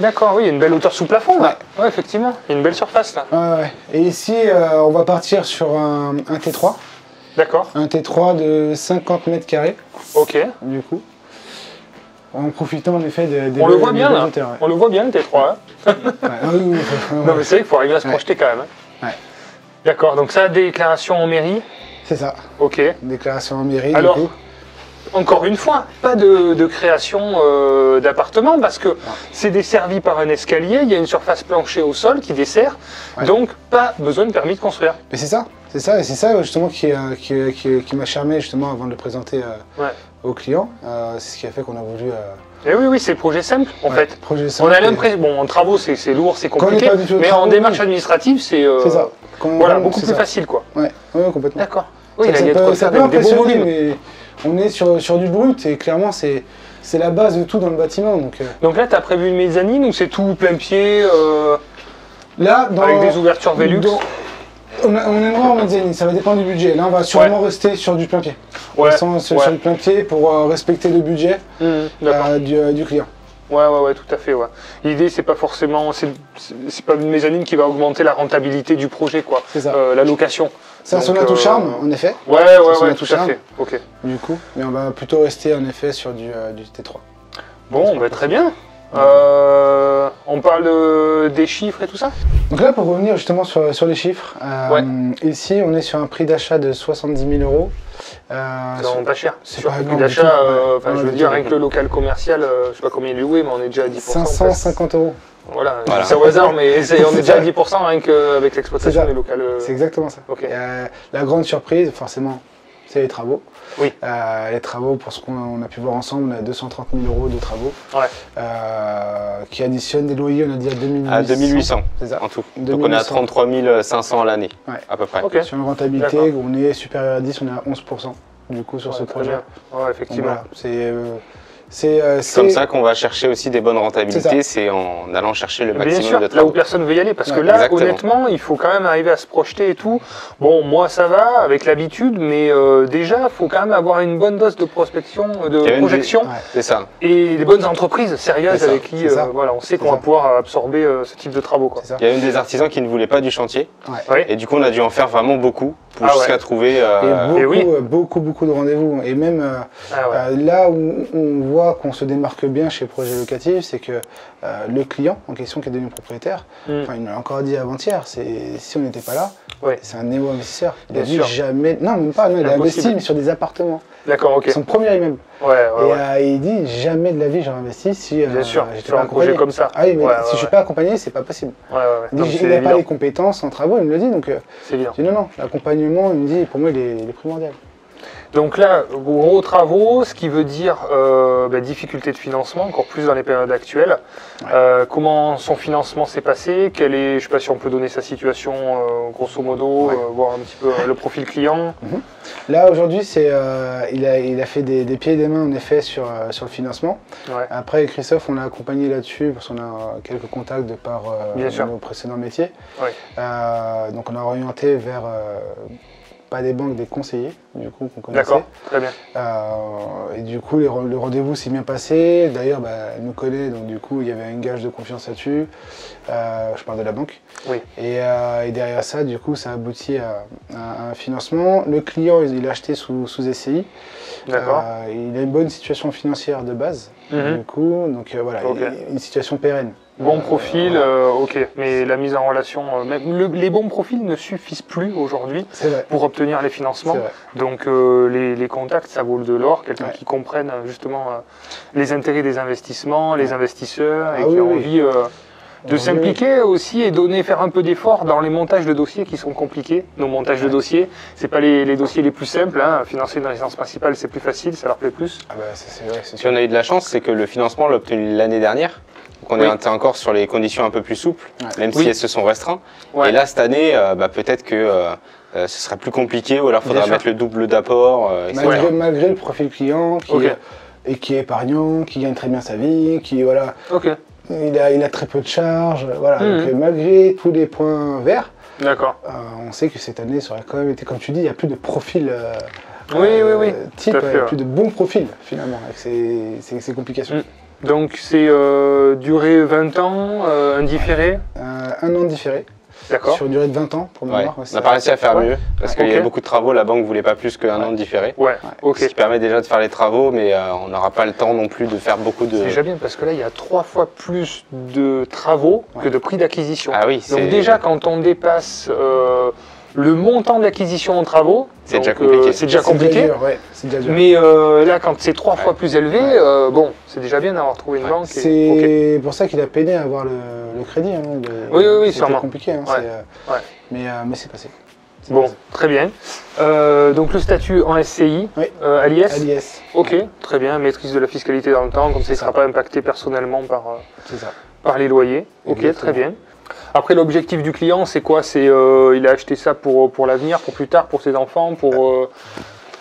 D'accord, oui, il y a une belle hauteur sous plafond, là. Ouais, effectivement, il y a une belle surface, là. Ouais. Et ici, on va partir sur un T3. D'accord. Un T3 de 50 mètres carrés. Ok. Du coup. En profitant en effet des on le voit bien là. Hauteurs, ouais. On le voit bien le T3. Hein. Non mais c'est vrai qu'il faut arriver à se projeter quand même. Hein. Ouais. D'accord, donc ça, déclaration en mairie. C'est ça. Ok. Déclaration en mairie. Alors, du coup. encore une fois, pas de création d'appartement parce que c'est desservi par un escalier, il y a une surface planchée au sol qui dessert, donc pas besoin de permis de construire. Mais c'est ça, et c'est ça justement qui m'a charmé justement avant de le présenter aux clients. C'est ce qui a fait qu'on a voulu. Et oui, c'est projet simple en fait. Projet simple. On a l'impression, bon, en travaux c'est lourd, c'est compliqué, mais en démarche administrative c'est ça. Voilà, beaucoup plus facile quoi. Ouais, complètement. D'accord. Oui, ça peut impressionner, mais on est sur du brut et clairement c'est la base de tout dans le bâtiment. Donc là, tu as prévu une mezzanine ou c'est tout plein pied là, avec des ouvertures Velux on aimerait en mezzanine, ça va dépendre du budget. Là, on va sûrement rester sur du plein pied. Sur du plein pied pour respecter le budget du client. Ouais, tout à fait. Ouais. L'idée, c'est pas forcément, c'est pas une mezzanine qui va augmenter la rentabilité du projet, quoi. C'est ça. La location. Ça a son atout charme, en effet. Ouais, tout à fait. Ok. Du coup, mais on va plutôt rester en effet sur du T3. Bon, très bien. On parle des chiffres et tout ça. Donc là, pour revenir justement sur les chiffres, ici, on est sur un prix d'achat de 70 000 €. C'est vraiment pas cher. C'est sur pas le prix énorme d'achat, du tout. je veux dire, avec le local commercial, je sais pas combien il est loué, mais on est déjà à 10%. 550 €. Voilà. C'est au hasard, mais on est déjà à 10% rien qu'avec l'exploitation des locales. C'est exactement ça. Okay. La grande surprise, forcément, c'est les travaux. Oui. Les travaux, pour ce qu'on a pu voir ensemble, on a 230 000 € de travaux. Qui additionnent des loyers, on a dit à 2800. À 2800 ça. en tout. Donc on est à 33 500 l'année, à peu près. Okay. Sur une rentabilité, on est supérieur à 10, on est à 11% du coup sur ce projet. Ouais, effectivement. C'est comme ça qu'on va chercher aussi des bonnes rentabilités, c'est en allant chercher le maximum de travaux. Là où personne ne veut y aller, parce que là, honnêtement, il faut quand même arriver à se projeter et tout. Bon, moi ça va, avec l'habitude, mais déjà, il faut quand même avoir une bonne dose de prospection, de projection, c'est ça. Et des bonnes entreprises sérieuses avec qui on sait qu'on va pouvoir absorber ce type de travaux. Quoi. Il y a une des artisans qui ne voulait pas du chantier, et du coup on a dû en faire vraiment beaucoup pour jusqu'à trouver... beaucoup de rendez-vous, et même là où on voit voit qu'on se démarque bien chez Projet Locatif, c'est que le client en question qui est devenu propriétaire, enfin, il me l'a encore dit avant-hier, si on n'était pas là, c'est un néo-investisseur. Il a vu jamais, non même pas, non, il a investi mais sur des appartements. D'accord, ok. Son premier immeuble. Et il dit jamais de la vie j'aurais investi si j'étais pas un projet comme ça. Ah oui, mais si je suis pas accompagné, c'est pas possible. Il dit, il n'a pas les compétences en travaux, il me le dit, donc c'est bien. Je dis non, l'accompagnement, il me dit, pour moi, il est primordial. Donc là, gros travaux, ce qui veut dire difficulté de financement, encore plus dans les périodes actuelles. Comment son financement s'est passé? Je ne sais pas si on peut donner sa situation grosso modo, voir un petit peu le profil client. Là, aujourd'hui, il a fait des pieds et des mains, en effet, sur le financement. Après, Christophe, on l'a accompagné là-dessus, parce qu'on a quelques contacts de par nos précédents métiers. Donc, on a orienté vers... pas des banques, des conseillers, du coup, qu'on connaissait. D'accord, très bien. Et du coup, le rendez-vous s'est bien passé. D'ailleurs, elle nous connaît, donc du coup, il y avait un gage de confiance là-dessus. Je parle de la banque. Et derrière ça, du coup, ça a abouti à un financement. Le client, il a acheté sous SCI. D'accord. Il a une bonne situation financière de base, du coup, donc voilà, une situation pérenne. Bon profil, ok, mais la mise en relation, les bons profils ne suffisent plus aujourd'hui pour obtenir les financements. Donc les contacts, ça vaut de l'or, quelqu'un qui comprenne justement les intérêts des investissements, les investisseurs et qui a envie de s'impliquer aussi et faire un peu d'effort dans les montages de dossiers qui sont compliqués. Nos montages de dossiers, c'est pas les dossiers les plus simples, hein. Financer une résidence principale, c'est plus facile, ça leur plaît plus. C'est vrai. Si on a eu de la chance, c'est que le financement, on l'a obtenu l'année dernière. Donc on est encore sur les conditions un peu plus souples, même si elles se sont restreintes. Et là, cette année, peut-être que ce sera plus compliqué, ou alors il faudra mettre le double d'apport. Malgré le profil client, qui est épargnant, qui gagne très bien sa vie, qui voilà, il a très peu de charges. Voilà. Donc, malgré tous les points verts, on sait que cette année, ça aurait quand même été, comme tu dis, il n'y a plus de profil type, il n'y a plus de bons profils finalement, avec ces complications. Donc c'est durée 20 ans, un différé 1 an de différé. D'accord. Sur une durée de 20 ans, pour mémoire. On n'a pas réussi à faire mieux, parce qu'il y a beaucoup de travaux, la banque ne voulait pas plus qu'un an de différé. Ce qui permet déjà de faire les travaux, mais on n'aura pas le temps non plus de faire beaucoup de... C'est déjà bien, parce que là, il y a 3 fois plus de travaux que de prix d'acquisition. Donc déjà, quand on dépasse le montant d'acquisition en travaux, c'est déjà compliqué. C'est déjà dur. Mais là, quand c'est 3 fois plus élevé, bon, c'est déjà bien d'avoir trouvé une banque. C'est pour ça qu'il a peiné à avoir le crédit. Hein, oui, sûrement. C'est compliqué, hein, mais c'est passé. Bon, très bien. Donc le statut en SCI, à l'IS. Ok, très bien. Maîtrise de la fiscalité dans le temps, comme ça, il ne sera pas impacté personnellement par les loyers. Ok, très bien. Après, l'objectif du client, c'est quoi? C'est il a acheté ça pour l'avenir, pour plus tard, pour ses enfants, pour...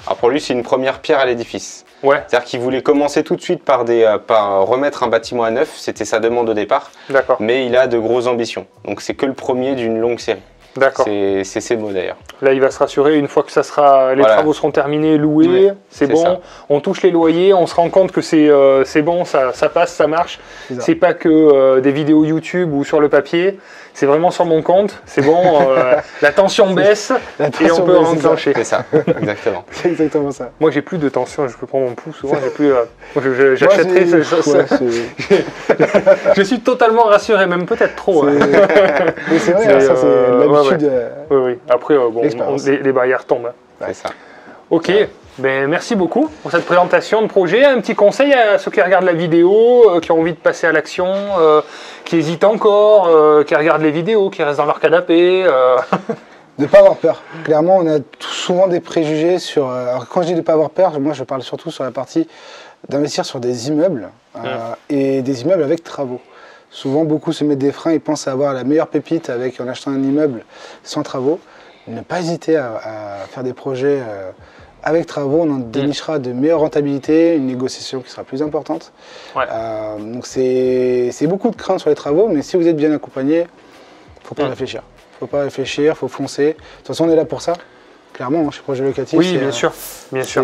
Alors pour lui, c'est une première pierre à l'édifice. C'est-à-dire qu'il voulait commencer tout de suite par remettre un bâtiment à neuf. C'était sa demande au départ. Mais il a de grosses ambitions. Donc c'est que le premier d'une longue série. C'est ses mots d'ailleurs. Là, il va se rassurer une fois que les travaux seront terminés, loués, c'est bon. Ça. On touche les loyers, on se rend compte que c'est bon, ça passe, ça marche. C'est pas que des vidéos YouTube ou sur le papier. C'est vraiment sur mon compte, c'est bon, la tension baisse et on peut enclencher. C'est ça, exactement. C'est exactement ça. Moi, j'ai plus de tension, je peux prendre mon pouls souvent, j'ai plus. J'achèterai ces choses. Je suis totalement rassuré, même peut-être trop. C'est vrai, ça c'est l'habitude. Oui. Après, bon, les barrières tombent. C'est ça. Ok. Ben, merci beaucoup pour cette présentation de projet. Un petit conseil à ceux qui regardent la vidéo, qui ont envie de passer à l'action, qui hésitent encore, qui regardent les vidéos, qui restent dans leur canapé. De ne pas avoir peur. Clairement, on a souvent des préjugés sur... alors quand je dis de ne pas avoir peur, moi je parle surtout sur la partie d'investir sur des immeubles et des immeubles avec travaux. Souvent, beaucoup se mettent des freins et pensent avoir la meilleure pépite en achetant un immeuble sans travaux. Ne pas hésiter à faire des projets... avec travaux, on en dénichera de meilleures rentabilités, une négociation qui sera plus importante. Donc c'est beaucoup de crainte sur les travaux, mais si vous êtes bien accompagné, il ne faut pas réfléchir. Il ne faut pas réfléchir, il faut foncer. De toute façon, on est là pour ça, clairement, chez Projet Locatif. Oui, bien sûr.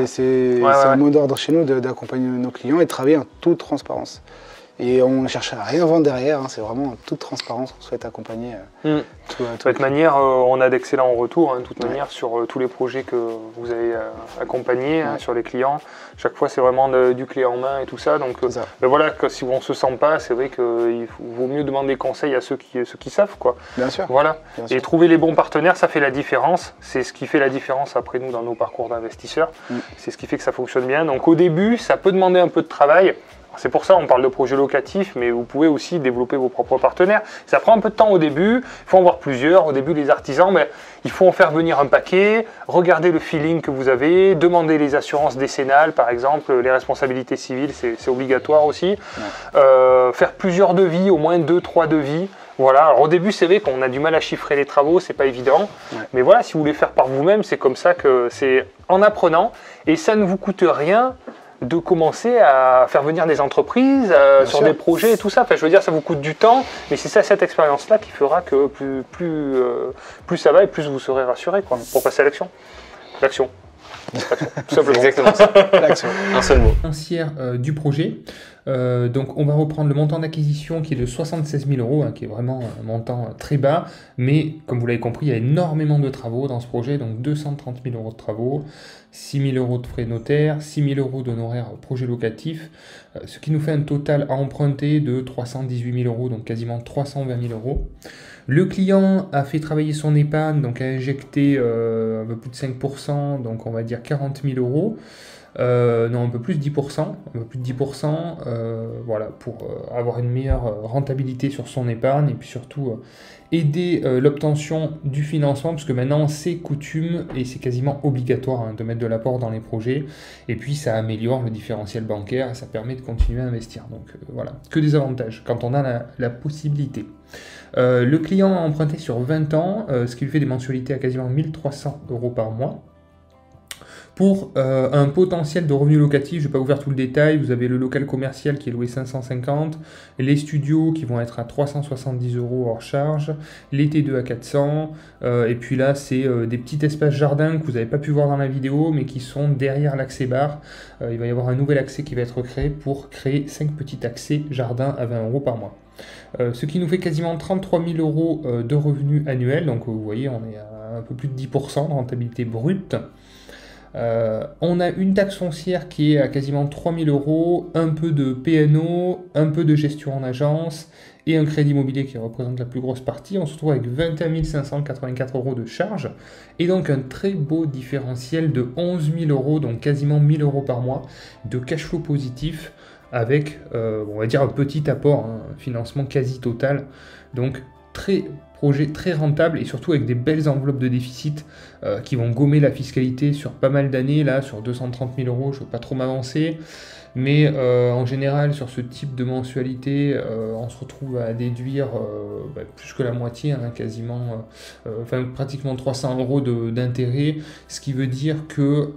C'est un mot d'ordre chez nous d'accompagner nos clients et de travailler en toute transparence. Et on ne cherche à rien vendre derrière, hein, c'est vraiment en toute transparence qu'on souhaite accompagner. De toute manière, on a d'excellents retours, de toute manière, sur tous les projets que vous avez accompagnés, sur les clients. Chaque fois, c'est vraiment du clé en main et tout ça. Donc voilà, si on ne se sent pas, c'est vrai qu'il vaut mieux demander conseil à ceux qui savent, quoi. Bien sûr. Voilà. Bien sûr. Et trouver les bons partenaires, ça fait la différence. C'est ce qui fait la différence après nous dans nos parcours d'investisseurs. C'est ce qui fait que ça fonctionne bien. Donc au début, ça peut demander un peu de travail. C'est pour ça qu'on parle de projet locatif, mais vous pouvez aussi développer vos propres partenaires. Ça prend un peu de temps au début, il faut en voir plusieurs. Au début, les artisans, il faut en faire venir un paquet, regarder le feeling que vous avez, demander les assurances décennales, par exemple, les responsabilités civiles, c'est obligatoire aussi. Faire plusieurs devis, au moins 2-3 devis. Voilà. Alors au début, c'est vrai qu'on a du mal à chiffrer les travaux, c'est pas évident. Mais voilà, si vous voulez faire par vous-même, c'est comme ça que c'est en apprenant. Et ça ne vous coûte rien de commencer à faire venir des entreprises sur des projets et tout ça. Enfin, je veux dire, ça vous coûte du temps, mais c'est ça, cette expérience-là qui fera que plus ça va et plus vous serez rassuré, quoi, pour passer à l'action. L'action. Tout simplement. Exactement ça. L'action. Un seul mot. Financière du projet. Donc on va reprendre le montant d'acquisition qui est de 76 000 €, qui est vraiment un montant très bas, mais comme vous l'avez compris, il y a énormément de travaux dans ce projet, donc 230 000 € de travaux, 6 000 € de frais notaires, 6 000 € d'honoraires projet locatif, ce qui nous fait un total à emprunter de 318 000 €, donc quasiment 320 000 €. Le client a fait travailler son épargne, donc a injecté un peu plus de 5%, donc on va dire 40 000 €. Non, un peu plus de 10%, voilà, pour avoir une meilleure rentabilité sur son épargne et puis surtout aider l'obtention du financement, parce que maintenant c'est coutume et c'est quasiment obligatoire de mettre de l'apport dans les projets, et puis ça améliore le différentiel bancaire et ça permet de continuer à investir. Donc voilà, que des avantages quand on a la possibilité. Le client a emprunté sur 20 ans, ce qui lui fait des mensualités à quasiment 1 300 € par mois. Pour un potentiel de revenus locatifs, je ne vais pas vous faire tout le détail, vous avez le local commercial qui est loué 550, les studios qui vont être à 370 € hors charge, les T2 à 400, et puis là c'est des petits espaces jardins que vous n'avez pas pu voir dans la vidéo, mais qui sont derrière l'accès bar. Il va y avoir un nouvel accès qui va être créé pour créer 5 petits accès jardins à 20 € par mois. Ce qui nous fait quasiment 33 000 € de revenus annuels, donc vous voyez on est à un peu plus de 10% de rentabilité brute. On a une taxe foncière qui est à quasiment 3 000 €, un peu de PNO, un peu de gestion en agence et un crédit immobilier qui représente la plus grosse partie. On se retrouve avec 21 584 € de charges et donc un très beau différentiel de 11 000 €, donc quasiment 1 000 € par mois de cash flow positif avec, on va dire, un petit apport, un financement quasi total. Donc projet très rentable et surtout avec des belles enveloppes de déficit qui vont gommer la fiscalité sur pas mal d'années. Là, sur 230 000 €, je ne veux pas trop m'avancer. Mais en général, sur ce type de mensualité, on se retrouve à déduire plus que la moitié, quasiment, pratiquement 300 € d'intérêt, ce qui veut dire que,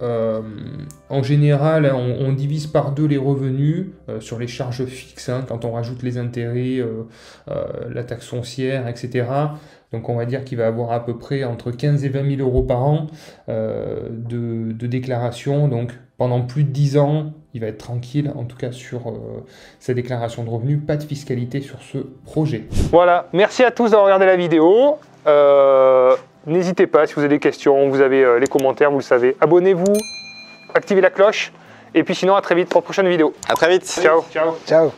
en général, on divise par 2 les revenus sur les charges fixes, quand on rajoute les intérêts, la taxe foncière, etc. Donc on va dire qu'il va avoir à peu près entre 15 et 20 000 € par an de déclaration. Donc pendant plus de 10 ans, il va être tranquille, en tout cas sur sa déclaration de revenus. Pas de fiscalité sur ce projet. Voilà, merci à tous d'avoir regardé la vidéo. N'hésitez pas, si vous avez des questions, vous avez les commentaires, vous le savez. Abonnez-vous, activez la cloche. Et puis sinon, à très vite pour une prochaine vidéo. À très vite. Ciao. Ciao. Ciao.